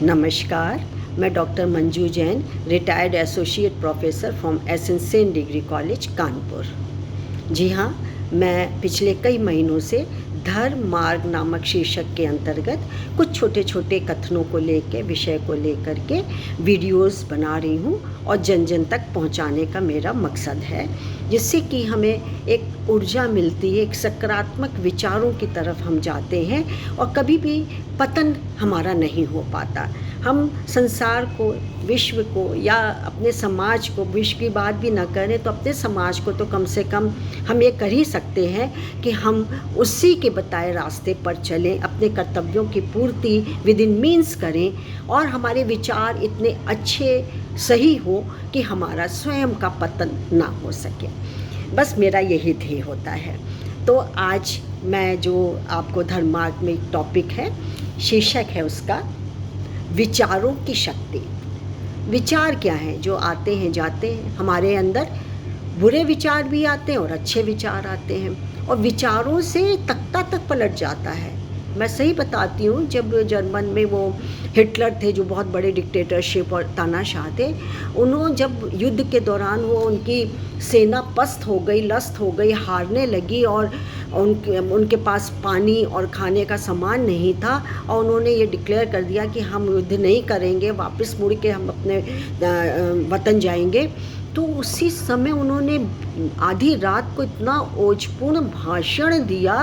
नमस्कार, मैं doctor Manju Jain, retired associate professor from S N Sen degree college Kanpur. जी हाँ, मैं पिछले कई महीनों से धर्म मार्ग नामक शीर्षक के अंतर्गत कुछ छोटे छोटे कथनों को लेकर, विषय को लेकर के वीडियोस बना रही हूँ और जन जन तक पहुँचाने का मेरा मकसद है, जिससे कि हमें एक ऊर्जा मिलती है, एक सकारात्मक विचारों की तरफ हम जाते हैं और कभी भी पतन हमारा नहीं हो पाता। हम संसार को, विश्व को या अपने समाज को, विश्व की बात भी ना करें तो अपने समाज को तो कम से कम हम ये कर ही सकते हैं कि हम उसी के बताए रास्ते पर चलें, अपने कर्तव्यों की पूर्ति विद इन मीन्स करें और हमारे विचार इतने अच्छे सही हो कि हमारा स्वयं का पतन ना हो सके। बस मेरा यही ध्येय होता है। तो आज मैं जो आपको धर्म मार्ग में एक टॉपिक है, शीर्षक है उसका विचारों की शक्ति। विचार क्या हैं? जो आते हैं जाते हैं, हमारे अंदर बुरे विचार भी आते हैं और अच्छे विचार आते हैं और विचारों से तख्ता तक पलट जाता है। मैं सही बताती हूँ, जब जर्मन में वो हिटलर थे जो बहुत बड़े डिक्टेटरशिप और तानाशाह थे, उन्होंने जब युद्ध के दौरान वो उनकी सेना पस्त हो गई, लस्त हो गई, हारने लगी और उनके पास पानी और खाने का सामान नहीं था और उन्होंने ये डिक्लेयर कर दिया कि हम युद्ध नहीं करेंगे, वापस मुड़ के हम अपने वतन जाएंगे। तो उसी समय उन्होंने आधी रात को इतना ओजपूर्ण भाषण दिया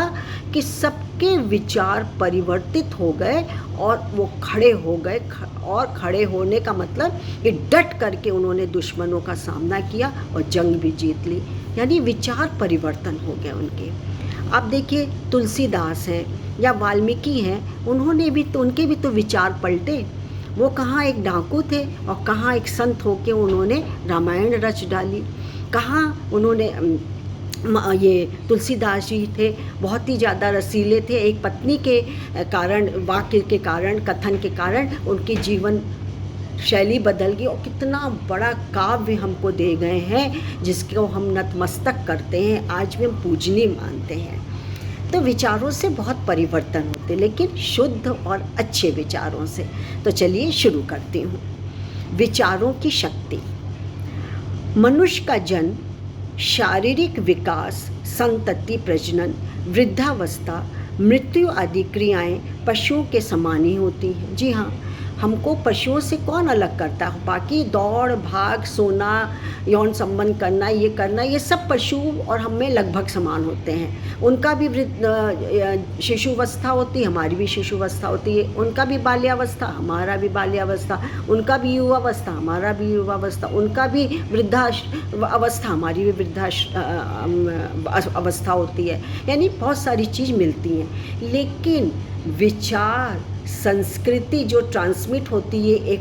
कि सबके विचार परिवर्तित हो गए और वो खड़े हो गए। और खड़े होने का मतलब कि डट करके उन्होंने दुश्मनों का सामना किया और जंग भी जीत ली। यानी विचार परिवर्तन हो गए उनके। अब देखिए, तुलसीदास हैं या वाल्मीकि हैं, उनके भी तो विचार पलटे। वो कहाँ एक डाकू थे और कहाँ एक संत होके उन्होंने रामायण रच डाली। कहाँ उन्होंने ये तुलसीदास जी थे, बहुत ही ज़्यादा रसीले थे। एक पत्नी के कारण, वाक्य के कारण, कथन के कारण उनकी जीवन शैली बदल गई और कितना बड़ा काव्य हमको दे गए हैं, जिसको हम नतमस्तक करते हैं, आज भी हम पूजनीय मानते हैं। तो विचारों से बहुत परिवर्तन होते, लेकिन शुद्ध और अच्छे विचारों से। तो चलिए शुरू करती हूँ। विचारों की शक्ति। मनुष्य का जन्म, शारीरिक विकास, संतति प्रजनन, वृद्धावस्था, मृत्यु आदि क्रियाएं पशुओं के समान ही होती हैं। जी हाँ, हमको पशुओं से कौन अलग करता है? बाकी दौड़ भाग, सोना, यौन संबंध करना, ये करना, ये सब पशु और हम में लगभग समान होते हैं। उनका भी शिशुवस्था होती है, हमारी भी शिशुवस्था होती है। उनका भी बाल्यावस्था, हमारा भी बाल्यावस्था। उनका भी युवावस्था, हमारा भी युवावस्था। उनका भी वृद्धावस्था, हमारी भी अवस्था होती है। यानी बहुत सारी चीज़ मिलती हैं। लेकिन विचार, संस्कृति जो ट्रांसमिट होती है एक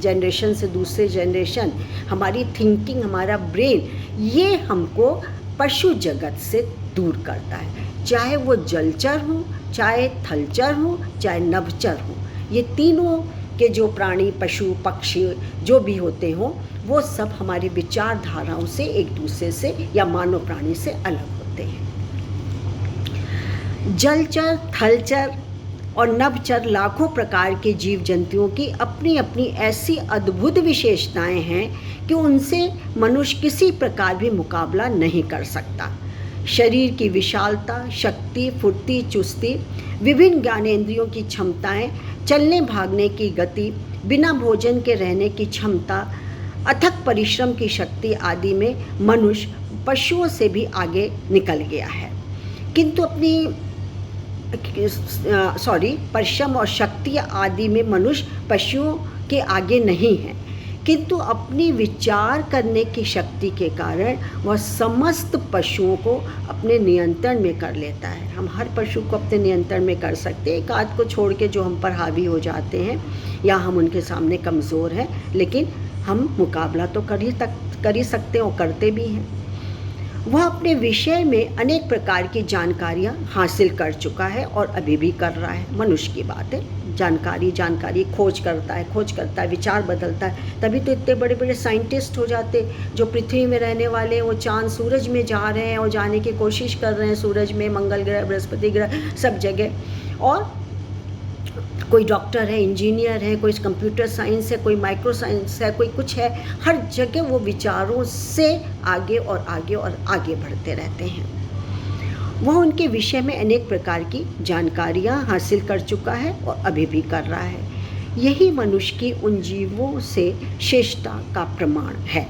जनरेशन से दूसरे जनरेशन, हमारी थिंकिंग, हमारा ब्रेन, ये हमको पशु जगत से दूर करता है। चाहे वो जलचर हो, चाहे थलचर हो, चाहे नभचर हो, ये तीनों के जो प्राणी, पशु, पक्षी जो भी होते हों, वो सब हमारी विचारधाराओं से एक दूसरे से या मानव प्राणी से अलग होते हैं। जलचर, थलचर और नभचर लाखों प्रकार के जीव जंतुओं की अपनी अपनी ऐसी अद्भुत विशेषताएं हैं कि उनसे मनुष्य किसी प्रकार भी मुकाबला नहीं कर सकता। शरीर की विशालता, शक्ति, फुर्ती, चुस्ती, विभिन्न ज्ञानेंद्रियों की क्षमताएं, चलने भागने की गति, बिना भोजन के रहने की क्षमता, अथक परिश्रम की शक्ति आदि में मनुष्य पशुओं से भी आगे निकल गया है। किंतु परिश्रम और शक्ति आदि में मनुष्य पशुओं के आगे नहीं है, किंतु अपनी विचार करने की शक्ति के कारण वह समस्त पशुओं को अपने नियंत्रण में कर लेता है। हम हर पशु को अपने नियंत्रण में कर सकते हैं, एक आध को छोड़ के जो हम पर हावी हो जाते हैं या हम उनके सामने कमज़ोर हैं, लेकिन हम मुकाबला तो कर ही सकते हैं और करते भी हैं। वह अपने विषय में अनेक प्रकार की जानकारियाँ हासिल कर चुका है और अभी भी कर रहा है। मनुष्य की बात है, जानकारी खोज करता है, विचार बदलता है। तभी तो इतने बड़े बड़े साइंटिस्ट हो जाते, जो पृथ्वी में रहने वाले हैं वो चांद, सूरज में जा रहे हैं और जाने की कोशिश कर रहे हैं, सूरज में, मंगल ग्रह, बृहस्पति ग्रह, सब जगह। और कोई डॉक्टर है, इंजीनियर है, कोई कंप्यूटर साइंस है, कोई माइक्रो साइंस है, कोई कुछ है। हर जगह वो विचारों से आगे और आगे और आगे बढ़ते रहते हैं। वह उनके विषय में अनेक प्रकार की जानकारियाँ हासिल कर चुका है और अभी भी कर रहा है। यही मनुष्य की उन जीवों से श्रेष्ठता का प्रमाण है।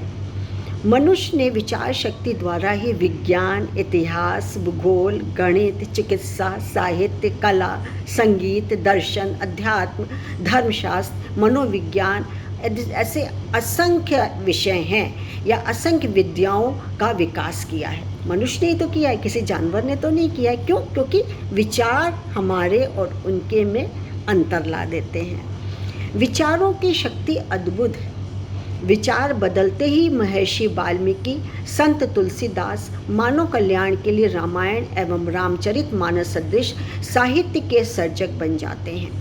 मनुष्य ने विचार शक्ति द्वारा ही विज्ञान, इतिहास, भूगोल, गणित, चिकित्सा, साहित्य, कला, संगीत, दर्शन, अध्यात्म, धर्मशास्त्र, मनोविज्ञान, ऐसे असंख्य विषय हैं या असंख्य विद्याओं का विकास किया है। मनुष्य ने ही तो किया है, किसी जानवर ने तो नहीं किया है। क्यों? क्योंकि विचार हमारे और उनके में अंतर ला देते हैं। विचारों की शक्ति अद्भुत है। विचार बदलते ही महर्षि वाल्मीकि, संत तुलसीदास मानव कल्याण के लिए रामायण एवं रामचरितमानस सदृश साहित्य के सर्जक बन जाते हैं।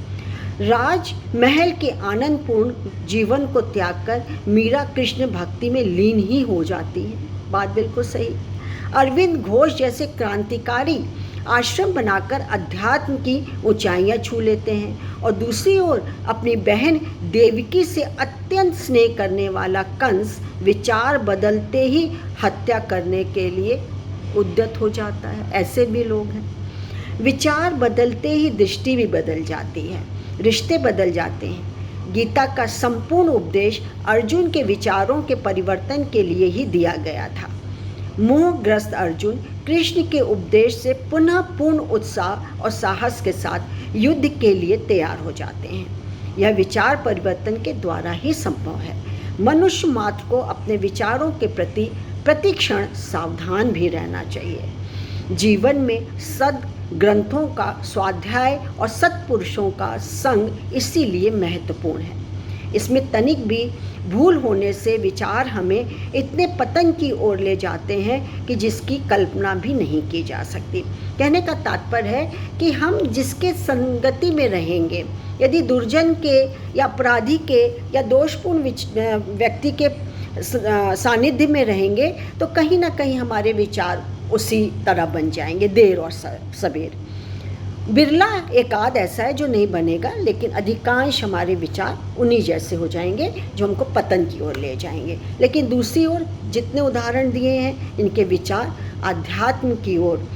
राज महल के आनंदपूर्ण जीवन को त्याग कर मीरा कृष्ण भक्ति में लीन ही हो जाती है। बात बिल्कुल सही। अरविंद घोष जैसे क्रांतिकारी आश्रम बनाकर अध्यात्म की ऊंचाइयां छू लेते हैं और दूसरी ओर अपनी बहन देवकी से अत्यंत स्नेह करने वाला कंस विचार बदलते ही हत्या करने के लिए उद्यत हो जाता है। ऐसे भी लोग हैं। विचार बदलते ही दृष्टि भी बदल जाती है, रिश्ते बदल जाते हैं। गीता का संपूर्ण उपदेश अर्जुन के विचारों के परिवर्तन के लिए ही दिया गया था। मोहग्रस्त अर्जुन कृष्ण के उपदेश से पुनः पूर्ण उत्साह और साहस के साथ युद्ध के लिए तैयार हो जाते हैं। यह विचार परिवर्तन के द्वारा ही संभव है। मनुष्य मात्र को अपने विचारों के प्रति प्रतिक्षण सावधान भी रहना चाहिए। जीवन में सद ग्रंथों का स्वाध्याय और सत्पुरुषों का संग इसीलिए महत्वपूर्ण है। इसमें तनिक भी भूल होने से विचार हमें इतने पतन की ओर ले जाते हैं कि जिसकी कल्पना भी नहीं की जा सकती। कहने का तात्पर्य है कि हम जिसके संगति में रहेंगे, यदि दुर्जन के या अपराधी के या दोषपूर्ण व्यक्ति के सानिध्य में रहेंगे तो कहीं ना कहीं हमारे विचार उसी तरह बन जाएंगे, देर और सवेर। बिरला एकाध ऐसा है जो नहीं बनेगा, लेकिन अधिकांश हमारे विचार उन्हीं जैसे हो जाएंगे जो हमको पतन की ओर ले जाएंगे। लेकिन दूसरी ओर जितने उदाहरण दिए हैं, इनके विचार आध्यात्म की ओर,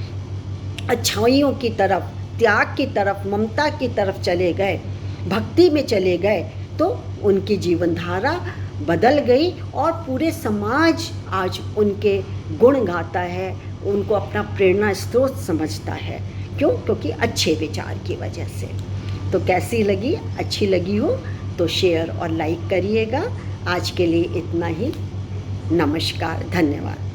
अच्छाइयों की तरफ, त्याग की तरफ, ममता की तरफ चले गए, भक्ति में चले गए, तो उनकी जीवन धारा बदल गई और पूरे समाज आज उनके गुण गाता है, उनको अपना प्रेरणा स्रोत समझता है। क्यों? क्योंकि अच्छे विचार की वजह से। तो कैसी लगी? अच्छी लगी हो तो शेयर और लाइक करिएगा। आज के लिए इतना ही। नमस्कार, धन्यवाद।